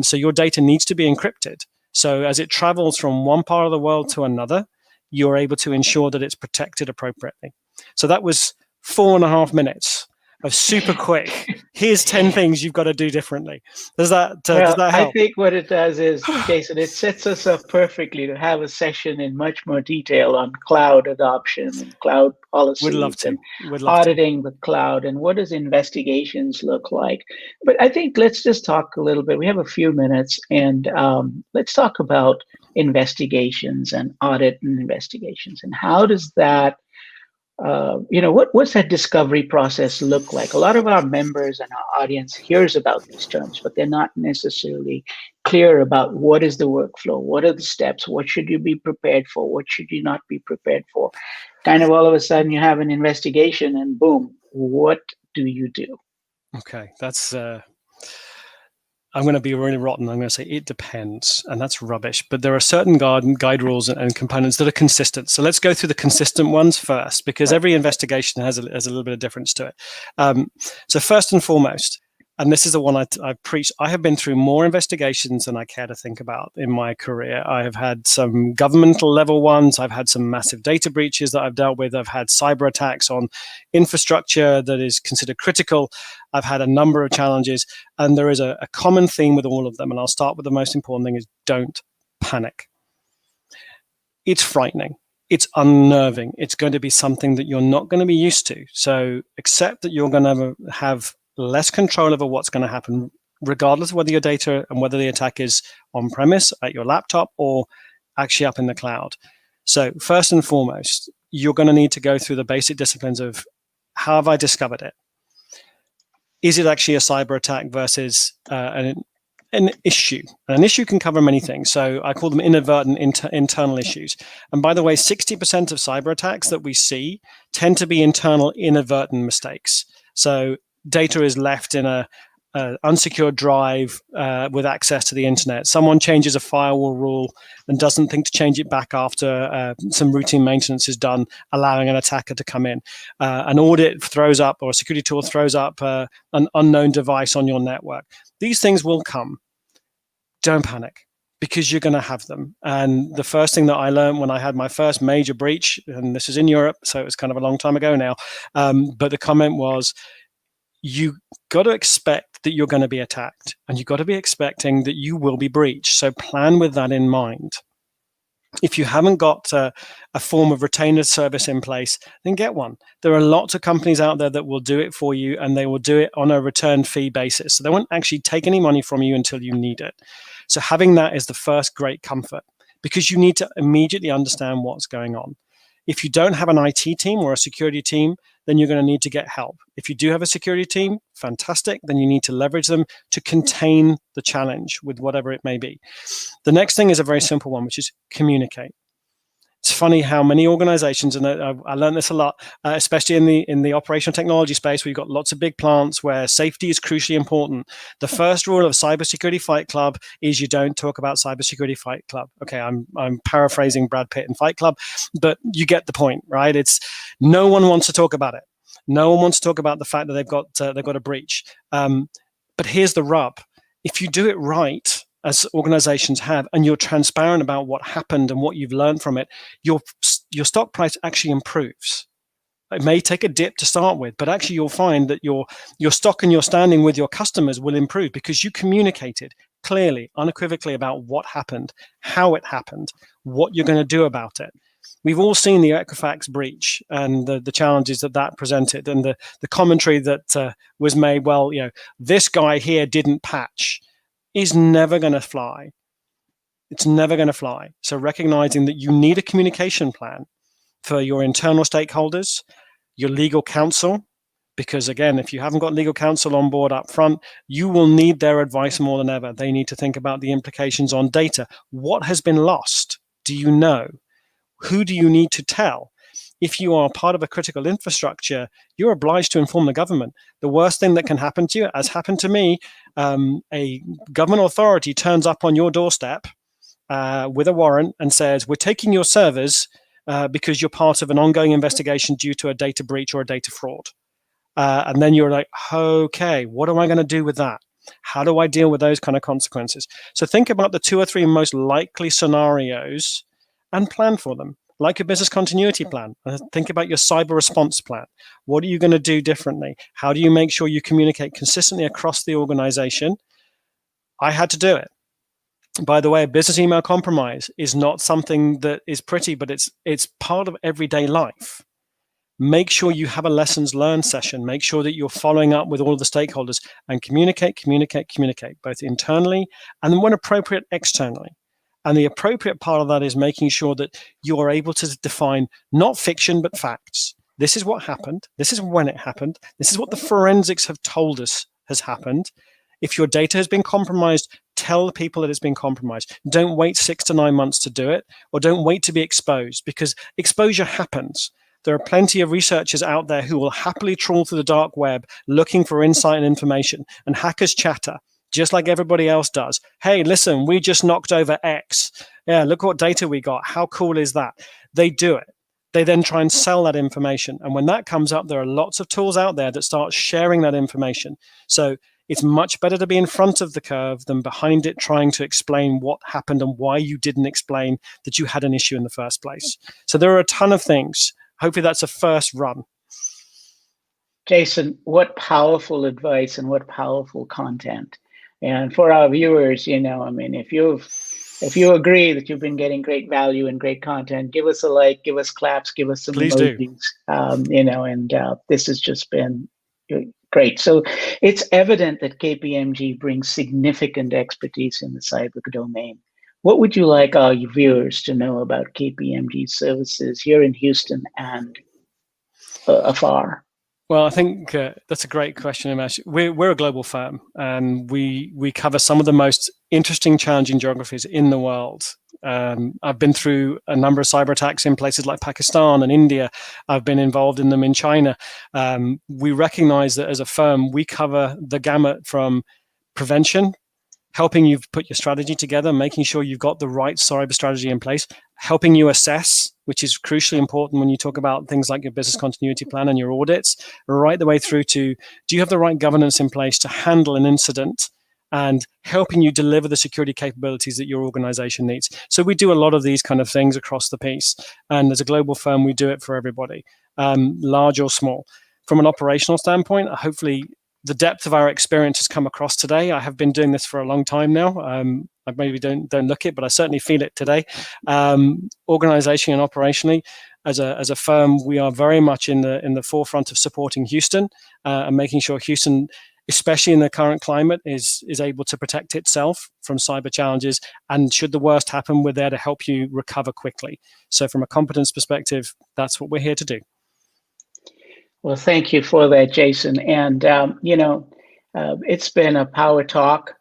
S2: So your data needs to be encrypted. So as it travels from one part of the world to another, you're able to ensure that it's protected appropriately. So that was 4.5 minutes of super quick. Here's 10 things you've got to do differently. Does that help?
S1: I think what it does is, Jason, it sets us up perfectly to have a session in much more detail on cloud adoption and cloud policies.
S2: Would love to.
S1: And auditing the cloud and what does investigations look like. But I think let's just talk a little bit. We have a few minutes, and let's talk about investigations and audit and investigations, and how does that what's that discovery process look like? A lot of our members and our audience hears about these terms, but they're not necessarily clear about what is the workflow, what are the steps, what should you be prepared for, what should you not be prepared for. Kind of all of a sudden you have an investigation and boom, what do you do?
S2: Okay, that's I'm going to be really rotten. I'm going to say it depends, and that's rubbish. But there are certain guide rules and components that are consistent. So let's go through the consistent ones first, because every investigation has a little bit of difference to it. So first and foremost, and this is the one I preach, I have been through more investigations than I care to think about in my career. I have had some governmental level ones. I've had some massive data breaches that I've dealt with. I've had cyber attacks on infrastructure that is considered critical. I've had a number of challenges, and there is a common theme with all of them. And I'll start with the most important thing is don't panic. It's frightening. It's unnerving. It's going to be something that you're not going to be used to. So accept that you're going to have less control over what's going to happen, regardless of whether your data and whether the attack is on-premise at your laptop or actually up in the cloud. So first and foremost, you're going to need to go through the basic disciplines of how have I discovered it? Is it actually a cyber attack versus an issue? And an issue can cover many things. So I call them inadvertent internal issues. And by the way, 60% of cyber attacks that we see tend to be internal inadvertent mistakes. So data is left in a unsecured drive with access to the internet. Someone changes a firewall rule and doesn't think to change it back after some routine maintenance is done, allowing an attacker to come in. An audit throws up, or a security tool throws up an unknown device on your network. These things will come. Don't panic, because you're going to have them. And the first thing that I learned when I had my first major breach, and this is in Europe, so it was kind of a long time ago now, but the comment was, you got to expect that you're going to be attacked, and you've got to be expecting that you will be breached. So plan with that in mind. If you haven't got a form of retainer service in place, then get one. There are lots of companies out there that will do it for you, and they will do it on a return fee basis. So they won't actually take any money from you until you need it. So having that is the first great comfort, because you need to immediately understand what's going on. If you don't have an IT team or a security team, then you're going to need to get help. If you do have a security team, fantastic, then you need to leverage them to contain the challenge with whatever it may be. The next thing is a very simple one, which is communicate. It's funny how many organizations, and I learned this a lot, especially in the operational technology space, where you've got lots of big plants where safety is crucially important. The first rule of Cybersecurity Fight Club is you don't talk about Cybersecurity Fight Club. Okay, I'm paraphrasing Brad Pitt in Fight Club, but you get the point, right? It's no one wants to talk about it. No one wants to talk about the fact that they've got a breach. But here's the rub: if you do it right, as organizations have, and you're transparent about what happened and what you've learned from it, your stock price actually improves. It may take a dip to start with, but actually you'll find that your stock and your standing with your customers will improve because you communicated clearly, unequivocally about what happened, how it happened, what you're going to do about it. We've all seen the Equifax breach and the challenges that presented, and the commentary that was made. Well, this guy here didn't patch. Is never going to fly. It's never going to fly. So recognizing that you need a communication plan for your internal stakeholders, your legal counsel, because again, if you haven't got legal counsel on board up front, you will need their advice more than ever. They need to think about the implications on data. What has been lost? Do you know? Who do you need to tell? If you are part of a critical infrastructure, you're obliged to inform the government. The worst thing that can happen to you, as happened to me, a government authority turns up on your doorstep with a warrant and says, we're taking your servers because you're part of an ongoing investigation due to a data breach or a data fraud. And then you're like, okay, what am I going to do with that? How do I deal with those kind of consequences? So think about the 2 or 3 most likely scenarios and plan for them. Like your business continuity plan, think about your cyber response plan. What are you going to do differently? How do you make sure you communicate consistently across the organization? I had to do it. By the way, business email compromise is not something that is pretty, but it's part of everyday life. Make sure you have a lessons learned session. Make sure that you're following up with all of the stakeholders and communicate, both internally and then when appropriate, externally. And the appropriate part of that is making sure that you are able to define not fiction, but facts. This is what happened. This is when it happened. This is what the forensics have told us has happened. If your data has been compromised, tell the people that it's been compromised. Don't wait 6 to 9 months to do it, or don't wait to be exposed, because exposure happens. There are plenty of researchers out there who will happily trawl through the dark web looking for insight and information, and hackers chatter. Just like everybody else does. Hey, listen, we just knocked over X. Yeah, look what data we got. How cool is that? They do it. They then try and sell that information. And when that comes up, there are lots of tools out there that start sharing that information. So it's much better to be in front of the curve than behind it trying to explain what happened and why you didn't explain that you had an issue in the first place. So there are a ton of things. Hopefully that's a first run.
S1: Jason, what powerful advice and what powerful content. And for our viewers, if you agree that you've been getting great value and great content, give us a like, give us claps, give us some emojis. This has just been great. So it's evident that KPMG brings significant expertise in the cyber domain. What would you like our viewers to know about KPMG services here in Houston and afar?
S2: Well, I think that's a great question, Umesh. We're a global firm, and we cover some of the most interesting, challenging geographies in the world. I've been through a number of cyber attacks in places like Pakistan and India. I've been involved in them in China. We recognize that as a firm, we cover the gamut from prevention, helping you put your strategy together, making sure you've got the right cyber strategy in place, helping you assess, which is crucially important when you talk about things like your business continuity plan and your audits, right the way through to, do you have the right governance in place to handle an incident, and helping you deliver the security capabilities that your organization needs. So we do a lot of these kind of things across the piece. And as a global firm, we do it for everybody, large or small. From an operational standpoint, hopefully the depth of our experience has come across today. I have been doing this for a long time now. I maybe don't look it, but I certainly feel it today. Organizationally and operationally, as a firm, we are very much in the forefront of supporting Houston and making sure Houston, especially in the current climate, is able to protect itself from cyber challenges. And should the worst happen, we're there to help you recover quickly. So from a competence perspective, that's what we're here to do.
S1: Well, thank you for that, Jason. And, it's been a power talk.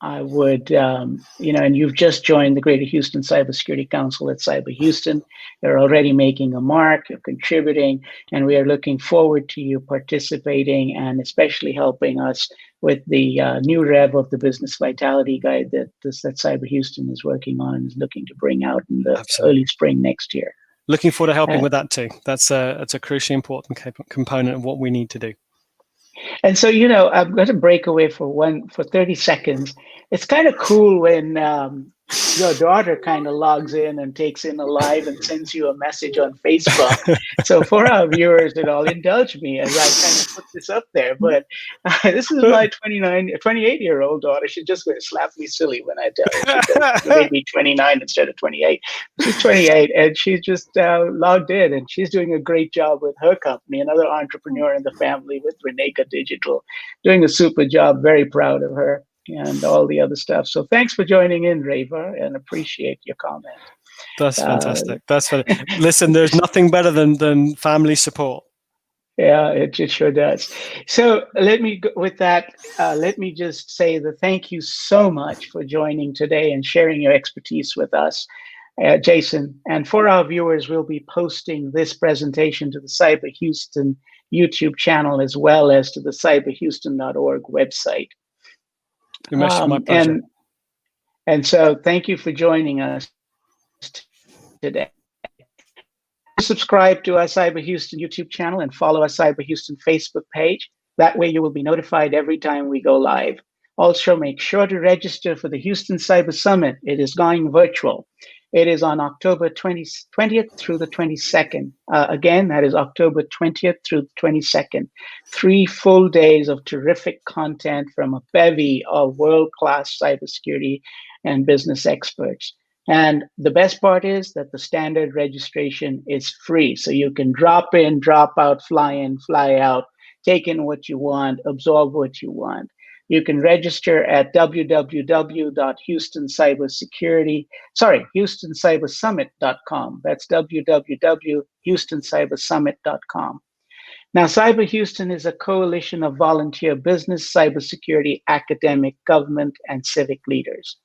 S1: I would, and you've just joined the Greater Houston Cybersecurity Council at CyberHouston. You're already making a mark, you're contributing, and we are looking forward to you participating and especially helping us with the new rev of the Business Vitality Guide that CyberHouston is working on and is looking to bring out in the early spring next year.
S2: Looking forward to helping with that too. That's a crucially important component of what we need to do.
S1: And so, I'm going to break away for 30 seconds. It's kind of cool when your daughter kind of logs in and takes in a live and sends you a message on Facebook. So for our viewers, I'll indulge me as I kind of put this up there. But this is my 28-year-old daughter. She's just going to slap me silly when I tell her she made me 29 instead of 28. She's 28, and she's just logged in, and she's doing a great job with her company, another entrepreneur in the family with Reneka Digital, doing a super job. Very proud of her and all the other stuff. So thanks for joining in, Reva, and appreciate your comment.
S2: That's fantastic. That's fantastic. Listen, there's nothing better than family support.
S1: Yeah, it sure does. So let me just say that thank you so much for joining today and sharing your expertise with us, Jason. And for our viewers, we'll be posting this presentation to the CyberHouston YouTube channel as well as to the cyberhouston.org website.
S2: Umesh, my pleasure.
S1: And so thank you for joining us today. Subscribe to our CyberHouston YouTube channel and follow our CyberHouston Facebook page. That way you will be notified every time we go live. Also, make sure to register for the Houston Cyber Summit. It is going virtual. It is on October 20th through the 22nd. Again, that is October 20th through the 22nd. 3 full days of terrific content from a bevy of world-class cybersecurity and business experts. And the best part is that the standard registration is free. So you can drop in, drop out, fly in, fly out, take in what you want, absorb what you want. You can register at HoustonCyberSummit.com. That's www.HoustonCyberSummit.com. Now, CyberHouston is a coalition of volunteer business, cybersecurity, academic, government, and civic leaders.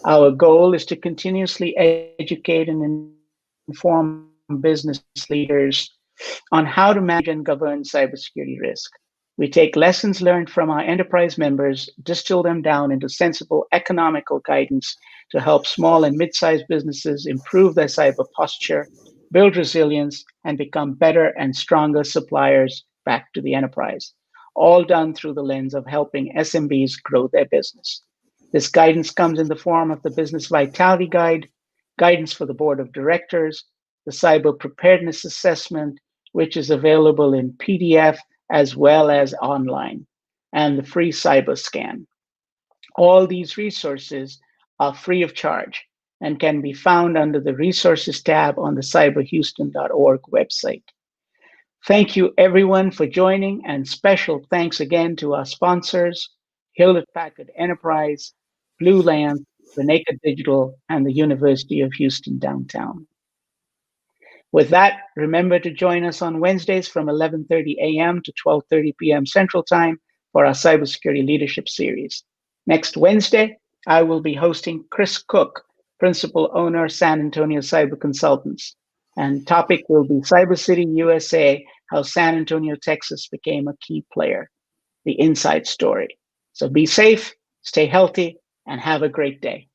S1: Our goal is to continuously educate and inform business leaders on how to manage and govern cybersecurity risk. We take lessons learned from our enterprise members, distill them down into sensible economical guidance to help small and mid-sized businesses improve their cyber posture, build resilience, and become better and stronger suppliers back to the enterprise, all done through the lens of helping SMBs grow their business. This guidance comes in the form of the Business Vitality Guide, guidance for the Board of Directors, the Cyber Preparedness Assessment, which is available in PDF as well as online, and the free cyber scan. All these resources are free of charge and can be found under the Resources tab on the cyberhouston.org website. Thank you everyone for joining, and special thanks again to our sponsors, Hewlett-Packard Enterprise, Blue Land, Reneka Digital, and the University of Houston Downtown. With that, remember to join us on Wednesdays from 11:30 a.m. to 12:30 p.m. Central Time for our Cybersecurity Leadership Series. Next Wednesday, I will be hosting Chris Cook, Principal Owner, San Antonio Cyber Consultants. And topic will be Cyber City USA, how San Antonio, Texas became a key player, the inside story. So be safe, stay healthy, and have a great day.